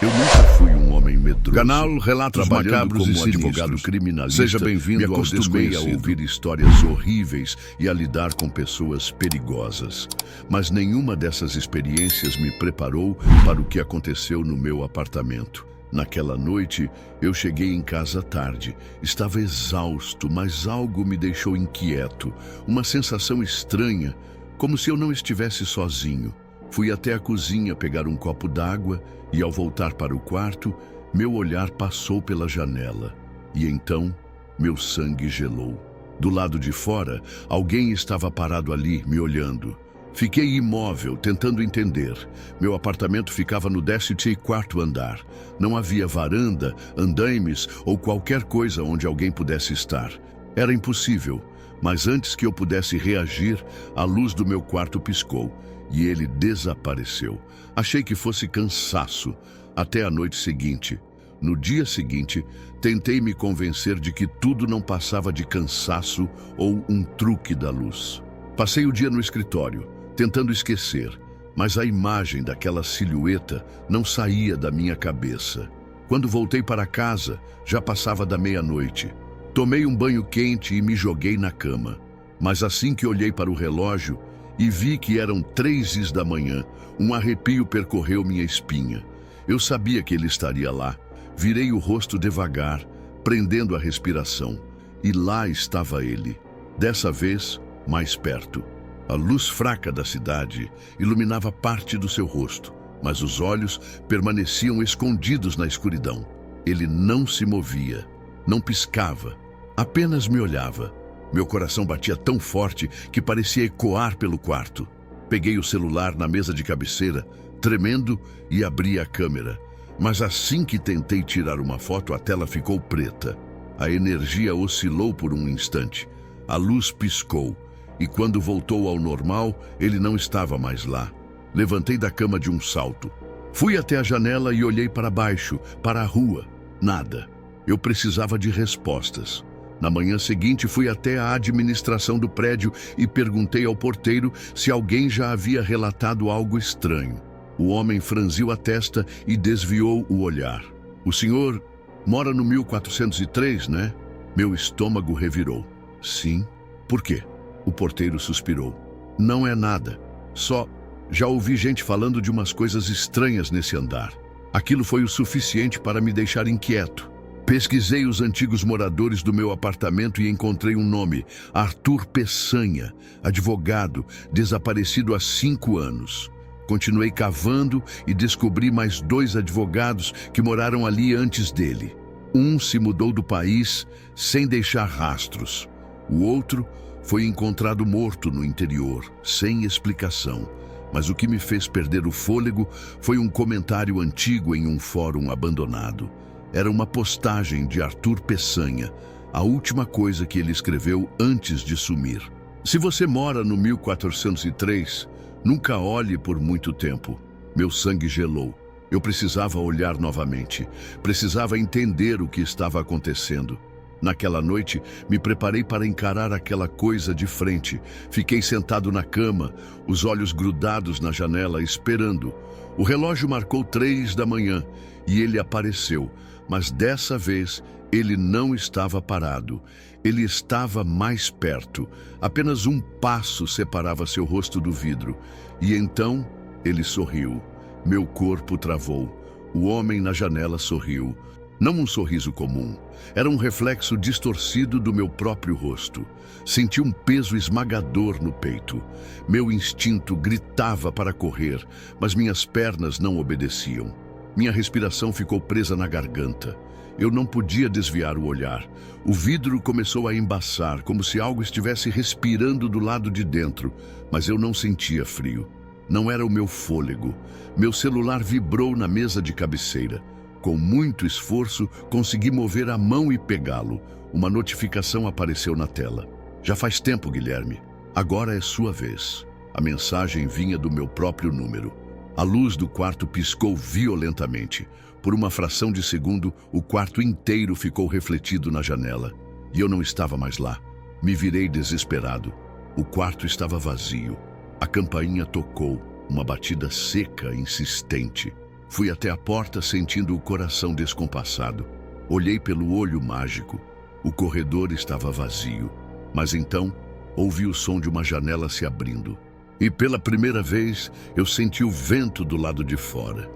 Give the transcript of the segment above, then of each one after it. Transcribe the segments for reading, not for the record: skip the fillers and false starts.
Eu nunca fui um homem medroso. Canal Relatos Macabros como e advogado Sinistros. criminalista. Seja bem-vindo me ao acostumei a desconhecido. ouvir histórias horríveis e a lidar com pessoas perigosas. Mas nenhuma dessas experiências me preparou para o que aconteceu no meu apartamento. Naquela noite, eu cheguei em casa tarde. Estava exausto, mas algo me deixou inquieto. Uma sensação estranha, como se eu não estivesse sozinho. Fui até a cozinha pegar um copo d'água e, ao voltar para o quarto, meu olhar passou pela janela. E então, meu sangue gelou. Do lado de fora, alguém estava parado ali, me olhando. Fiquei imóvel, tentando entender. Meu apartamento ficava no 14º andar. Não havia varanda, andaimes ou qualquer coisa onde alguém pudesse estar. Era impossível, mas antes que eu pudesse reagir, a luz do meu quarto piscou e ele desapareceu. Achei que fosse cansaço, até a noite seguinte. No dia seguinte, tentei me convencer de que tudo não passava de cansaço ou um truque da luz. Passei o dia no escritório, tentando esquecer, mas a imagem daquela silhueta não saía da minha cabeça. Quando voltei para casa, já passava da meia-noite. Tomei um banho quente e me joguei na cama. Mas assim que olhei para o relógio e vi que eram 3 da manhã, um arrepio percorreu minha espinha. Eu sabia que ele estaria lá. Virei o rosto devagar, prendendo a respiração, e lá estava ele. Dessa vez, mais perto. A luz fraca da cidade iluminava parte do seu rosto, mas os olhos permaneciam escondidos na escuridão. Ele não se movia, não piscava, apenas me olhava. Meu coração batia tão forte que parecia ecoar pelo quarto. Peguei o celular na mesa de cabeceira, tremendo, e abri a câmera. Mas assim que tentei tirar uma foto, a tela ficou preta. A energia oscilou por um instante. A luz piscou. E quando voltou ao normal, ele não estava mais lá. Levantei da cama de um salto. Fui até a janela e olhei para baixo, para a rua. Nada. Eu precisava de respostas. Na manhã seguinte, fui até a administração do prédio e perguntei ao porteiro se alguém já havia relatado algo estranho. O homem franziu a testa e desviou o olhar. O senhor mora no 1403, né? Meu estômago revirou. Sim. Por quê? O porteiro suspirou. Não é nada. Só já ouvi gente falando de umas coisas estranhas nesse andar. Aquilo foi o suficiente para me deixar inquieto. Pesquisei os antigos moradores do meu apartamento e encontrei um nome: Arthur Peçanha, advogado, desaparecido há 5 anos. Continuei cavando e descobri mais 2 advogados que moraram ali antes dele. Um se mudou do país sem deixar rastros. O outro foi encontrado morto no interior, sem explicação. Mas o que me fez perder o fôlego foi um comentário antigo em um fórum abandonado. Era uma postagem de Arthur Peçanha, a última coisa que ele escreveu antes de sumir. Se você mora no 1403, nunca olhe por muito tempo. Meu sangue gelou. Eu precisava olhar novamente. Precisava entender o que estava acontecendo. Naquela noite, me preparei para encarar aquela coisa de frente. Fiquei sentado na cama, os olhos grudados na janela, esperando. O relógio marcou 3 da manhã e ele apareceu. Mas dessa vez, ele não estava parado. Ele estava mais perto. Apenas um passo separava seu rosto do vidro. E então, ele sorriu. Meu corpo travou. O homem na janela sorriu. Não um sorriso comum. Era um reflexo distorcido do meu próprio rosto. Senti um peso esmagador no peito. Meu instinto gritava para correr, mas minhas pernas não obedeciam. Minha respiração ficou presa na garganta. Eu não podia desviar o olhar. O vidro começou a embaçar, como se algo estivesse respirando do lado de dentro, mas eu não sentia frio. Não era o meu fôlego. Meu celular vibrou na mesa de cabeceira. Com muito esforço, consegui mover a mão e pegá-lo. Uma notificação apareceu na tela. Já faz tempo, Guilherme. Agora é sua vez. A mensagem vinha do meu próprio número. A luz do quarto piscou violentamente. Por uma fração de segundo, o quarto inteiro ficou refletido na janela. E eu não estava mais lá. Me virei desesperado. O quarto estava vazio. A campainha tocou, uma batida seca, insistente. Fui até a porta sentindo o coração descompassado. Olhei pelo olho mágico. O corredor estava vazio. Mas então, ouvi o som de uma janela se abrindo. E pela primeira vez, eu senti o vento do lado de fora.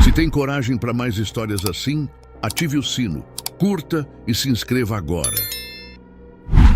Se tem coragem para mais histórias assim, ative o sino, curta e se inscreva agora.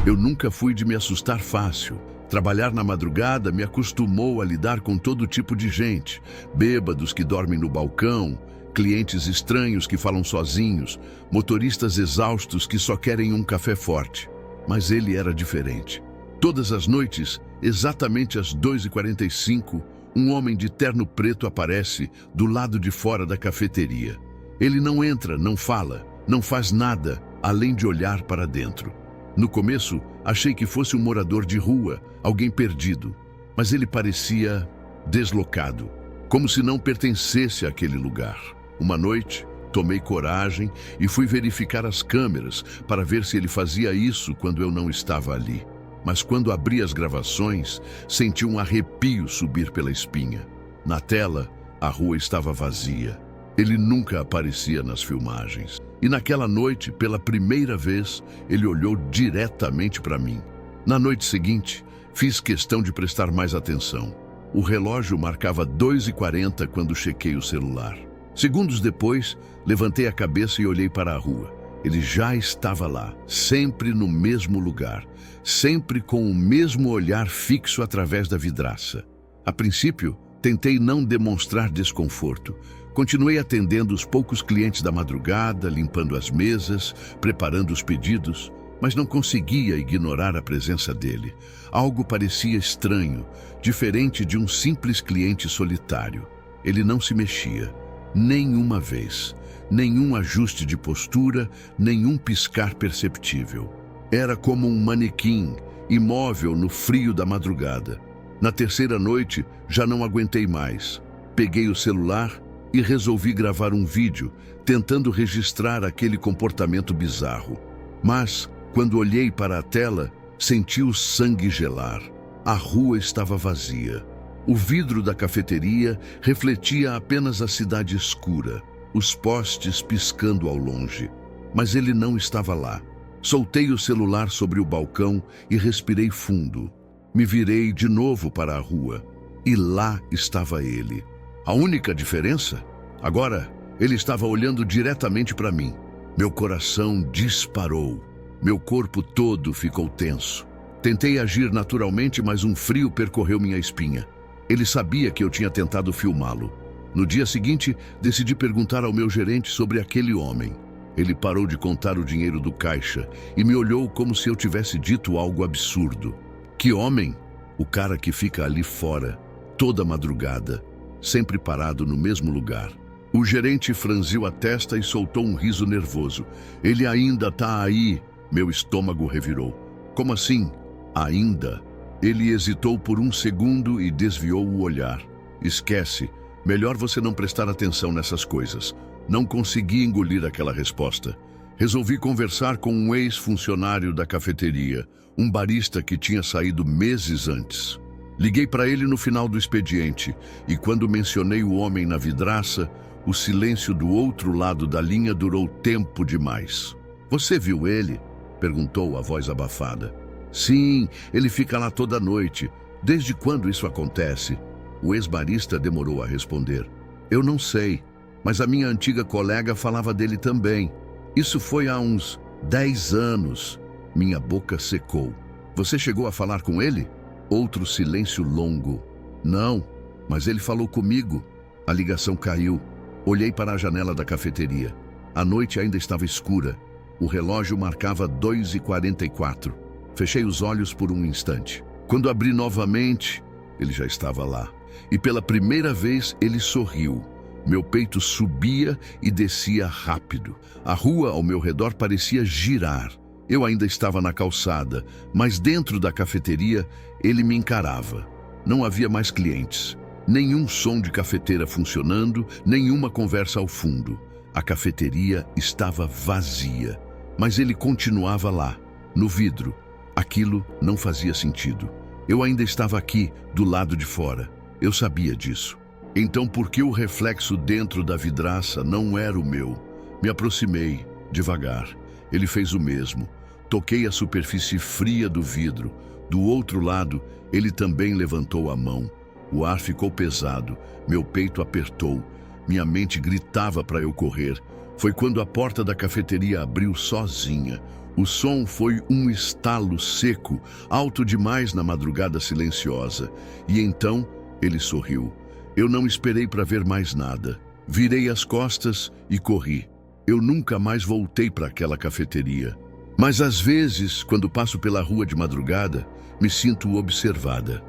Eu nunca fui de me assustar fácil. Trabalhar na madrugada me acostumou a lidar com todo tipo de gente. Bêbados que dormem no balcão, clientes estranhos que falam sozinhos, motoristas exaustos que só querem um café forte. Mas ele era diferente. Todas as noites, exatamente às 2h45, um homem de terno preto aparece do lado de fora da cafeteria. Ele não entra, não fala, não faz nada, além de olhar para dentro. No começo, achei que fosse um morador de rua, alguém perdido. Mas ele parecia deslocado, como se não pertencesse àquele lugar. Uma noite, tomei coragem e fui verificar as câmeras para ver se ele fazia isso quando eu não estava ali. Mas quando abri as gravações, senti um arrepio subir pela espinha. Na tela, a rua estava vazia. Ele nunca aparecia nas filmagens. E naquela noite, pela primeira vez, ele olhou diretamente para mim. Na noite seguinte, fiz questão de prestar mais atenção. O relógio marcava 2h40 quando chequei o celular. Segundos depois, levantei a cabeça e olhei para a rua. Ele já estava lá, sempre no mesmo lugar, sempre com o mesmo olhar fixo através da vidraça. A princípio, tentei não demonstrar desconforto. Continuei atendendo os poucos clientes da madrugada, limpando as mesas, preparando os pedidos, mas não conseguia ignorar a presença dele. Algo parecia estranho, diferente de um simples cliente solitário. Ele não se mexia, nenhuma vez. Nenhum ajuste de postura, nenhum piscar perceptível. Era como um manequim, imóvel no frio da madrugada. Na terceira noite, já não aguentei mais. Peguei o celular e resolvi gravar um vídeo, tentando registrar aquele comportamento bizarro. Mas, quando olhei para a tela, senti o sangue gelar. A rua estava vazia. O vidro da cafeteria refletia apenas a cidade escura, os postes piscando ao longe. Mas ele não estava lá. Soltei o celular sobre o balcão e respirei fundo. Me virei de novo para a rua. E lá estava ele. A única diferença? Agora, ele estava olhando diretamente para mim. Meu coração disparou. Meu corpo todo ficou tenso. Tentei agir naturalmente, mas um frio percorreu minha espinha. Ele sabia que eu tinha tentado filmá-lo. No dia seguinte, decidi perguntar ao meu gerente sobre aquele homem. Ele parou de contar o dinheiro do caixa e me olhou como se eu tivesse dito algo absurdo. Que homem? O cara que fica ali fora, toda madrugada, sempre parado no mesmo lugar. O gerente franziu a testa e soltou um riso nervoso. Ele ainda tá aí. Meu estômago revirou. Como assim? Ainda? Ele hesitou por um segundo e desviou o olhar. Esquece. Melhor você não prestar atenção nessas coisas. Não consegui engolir aquela resposta. Resolvi conversar com um ex-funcionário da cafeteria, um barista que tinha saído meses antes. Liguei para ele no final do expediente e quando mencionei o homem na vidraça, o silêncio do outro lado da linha durou tempo demais. Você viu ele? Perguntou a voz abafada. Sim, ele fica lá toda noite. Desde quando isso acontece? O ex-barista demorou a responder. Eu não sei, mas a minha antiga colega falava dele também. Isso foi há uns 10 anos. Minha boca secou. Você chegou a falar com ele? Outro silêncio longo. Não, mas ele falou comigo. A ligação caiu. Olhei para a janela da cafeteria. A noite ainda estava escura. O relógio marcava 2h44. Fechei os olhos por um instante. Quando abri novamente, ele já estava lá. E pela primeira vez ele sorriu. Meu peito subia e descia rápido. A rua ao meu redor parecia girar. Eu ainda estava na calçada, mas dentro da cafeteria ele me encarava. Não havia mais clientes. Nenhum som de cafeteira funcionando, nenhuma conversa ao fundo. A cafeteria estava vazia, mas ele continuava lá, no vidro. Aquilo não fazia sentido. Eu ainda estava aqui, do lado de fora. Eu sabia disso. Então, por que o reflexo dentro da vidraça não era o meu? Me aproximei, devagar. Ele fez o mesmo. Toquei a superfície fria do vidro. Do outro lado, ele também levantou a mão. O ar ficou pesado, meu peito apertou. Minha mente gritava para eu correr. Foi quando a porta da cafeteria abriu sozinha. O som foi um estalo seco, alto demais na madrugada silenciosa. E então ele sorriu. Eu não esperei para ver mais nada. Virei as costas e corri. Eu nunca mais voltei para aquela cafeteria. Mas às vezes, quando passo pela rua de madrugada, me sinto observada.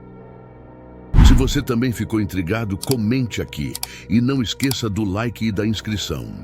Se você também ficou intrigado, comente aqui. E não esqueça do like e da inscrição.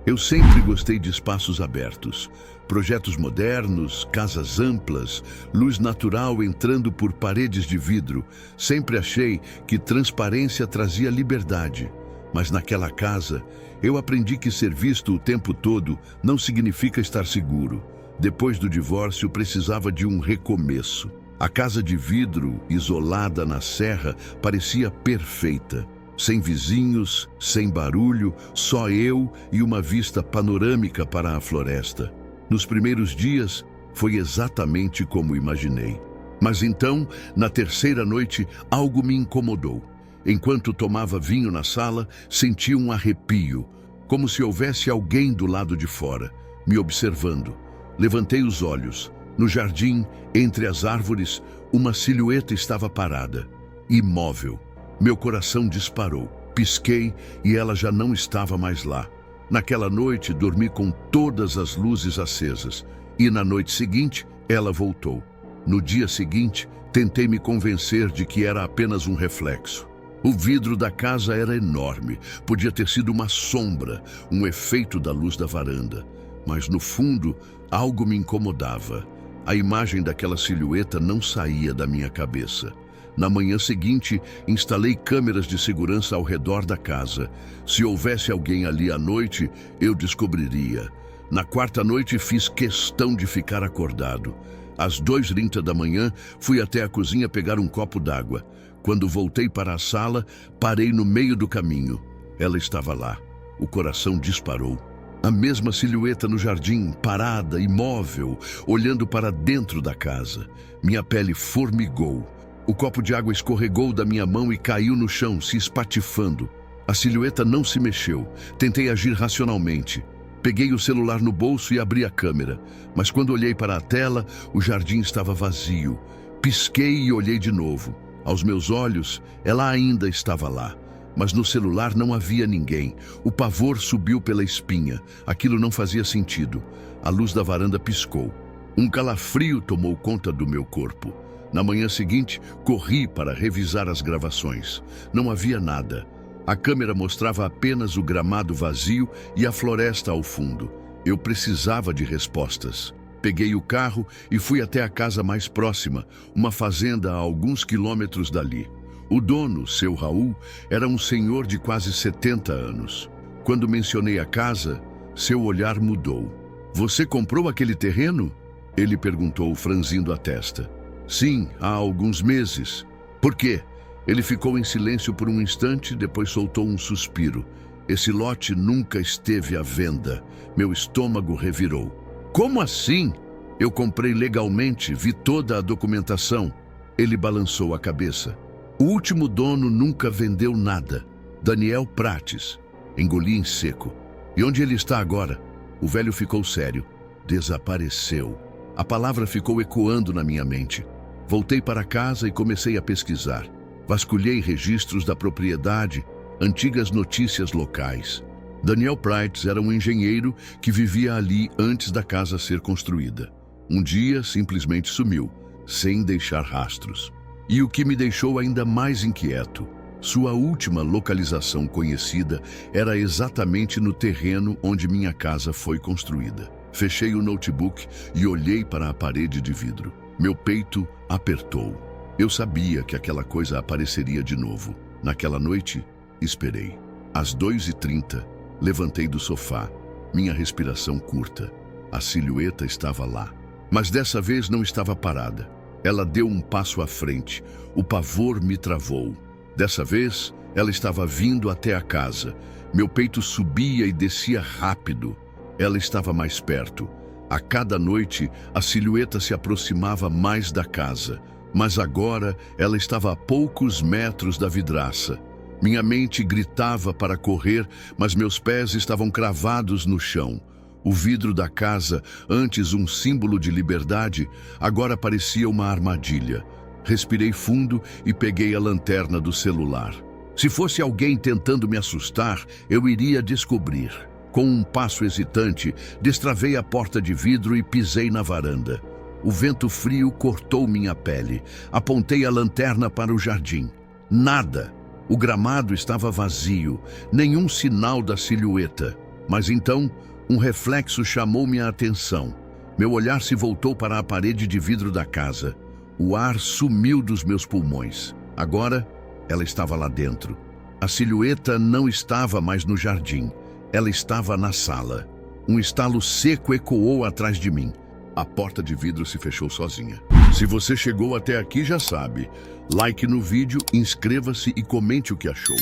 Eu sempre gostei de espaços abertos. Projetos modernos, casas amplas, luz natural entrando por paredes de vidro. Sempre achei que transparência trazia liberdade. Mas naquela casa, eu aprendi que ser visto o tempo todo não significa estar seguro. Depois do divórcio, precisava de um recomeço. A casa de vidro, isolada na serra, parecia perfeita. Sem vizinhos, sem barulho, só eu e uma vista panorâmica para a floresta. Nos primeiros dias, foi exatamente como imaginei. Mas então, na terceira noite, algo me incomodou. Enquanto tomava vinho na sala, senti um arrepio, como se houvesse alguém do lado de fora, me observando. Levantei os olhos. No jardim, entre as árvores, uma silhueta estava parada, imóvel. Meu coração disparou. Pisquei e ela já não estava mais lá. Naquela noite, dormi com todas as luzes acesas. E na noite seguinte, ela voltou. No dia seguinte, tentei me convencer de que era apenas um reflexo. O vidro da casa era enorme. Podia ter sido uma sombra, um efeito da luz da varanda. Mas no fundo, algo me incomodava. A imagem daquela silhueta não saía da minha cabeça. Na manhã seguinte, instalei câmeras de segurança ao redor da casa. Se houvesse alguém ali à noite, eu descobriria. Na quarta noite, fiz questão de ficar acordado. Às 2h30 da manhã, fui até a cozinha pegar um copo d'água. Quando voltei para a sala, parei no meio do caminho. Ela estava lá. O coração disparou. A mesma silhueta no jardim, parada, imóvel, olhando para dentro da casa. Minha pele formigou. O copo de água escorregou da minha mão e caiu no chão, se espatifando. A silhueta não se mexeu. Tentei agir racionalmente. Peguei o celular no bolso e abri a câmera. Mas quando olhei para a tela, o jardim estava vazio. Pisquei e olhei de novo. Aos meus olhos, ela ainda estava lá. Mas no celular não havia ninguém. O pavor subiu pela espinha. Aquilo não fazia sentido. A luz da varanda piscou. Um calafrio tomou conta do meu corpo. Na manhã seguinte, corri para revisar as gravações. Não havia nada. A câmera mostrava apenas o gramado vazio e a floresta ao fundo. Eu precisava de respostas. Peguei o carro e fui até a casa mais próxima, uma fazenda a alguns quilômetros dali. O dono, seu Raul, era um senhor de quase 70 anos. Quando mencionei a casa, seu olhar mudou. "Você comprou aquele terreno?" Ele perguntou, franzindo a testa. "Sim, há alguns meses." "Por quê?" Ele ficou em silêncio por um instante, depois soltou um suspiro. "Esse lote nunca esteve à venda." Meu estômago revirou. "Como assim?" "Eu comprei legalmente, vi toda a documentação." Ele balançou a cabeça. "O último dono nunca vendeu nada. Daniel Prates." Engoli em seco. "E onde ele está agora?" O velho ficou sério. "Desapareceu." A palavra ficou ecoando na minha mente. Voltei para casa e comecei a pesquisar. Vasculhei registros da propriedade, antigas notícias locais. Daniel Prates era um engenheiro que vivia ali antes da casa ser construída. Um dia, simplesmente sumiu, sem deixar rastros. E o que me deixou ainda mais inquieto, sua última localização conhecida era exatamente no terreno onde minha casa foi construída. Fechei o notebook e olhei para a parede de vidro. Meu peito apertou. Eu sabia que aquela coisa apareceria de novo. Naquela noite, esperei. Às 2h30, levantei do sofá, minha respiração curta. A silhueta estava lá. Mas dessa vez não estava parada. Ela deu um passo à frente. O pavor me travou. Dessa vez, Ela estava vindo até a casa. Meu peito subia e descia rápido. Ela estava mais perto. A cada noite, a silhueta se aproximava mais da casa. Mas agora, ela estava a poucos metros da vidraça. Minha mente gritava para correr, mas meus pés estavam cravados no chão. O vidro da casa, antes um símbolo de liberdade, agora parecia uma armadilha. Respirei fundo e peguei a lanterna do celular. Se fosse alguém tentando me assustar, eu iria descobrir. Com um passo hesitante, destravei a porta de vidro e pisei na varanda. O vento frio cortou minha pele. Apontei a lanterna para o jardim. Nada. O gramado estava vazio, nenhum sinal da silhueta. Mas então, um reflexo chamou minha atenção. Meu olhar se voltou para a parede de vidro da casa. O ar sumiu dos meus pulmões. Agora, ela estava lá dentro. A silhueta não estava mais no jardim. Ela estava na sala. Um estalo seco ecoou atrás de mim. A porta de vidro se fechou sozinha. Se você chegou até aqui, já sabe. Like no vídeo, inscreva-se e comente o que achou.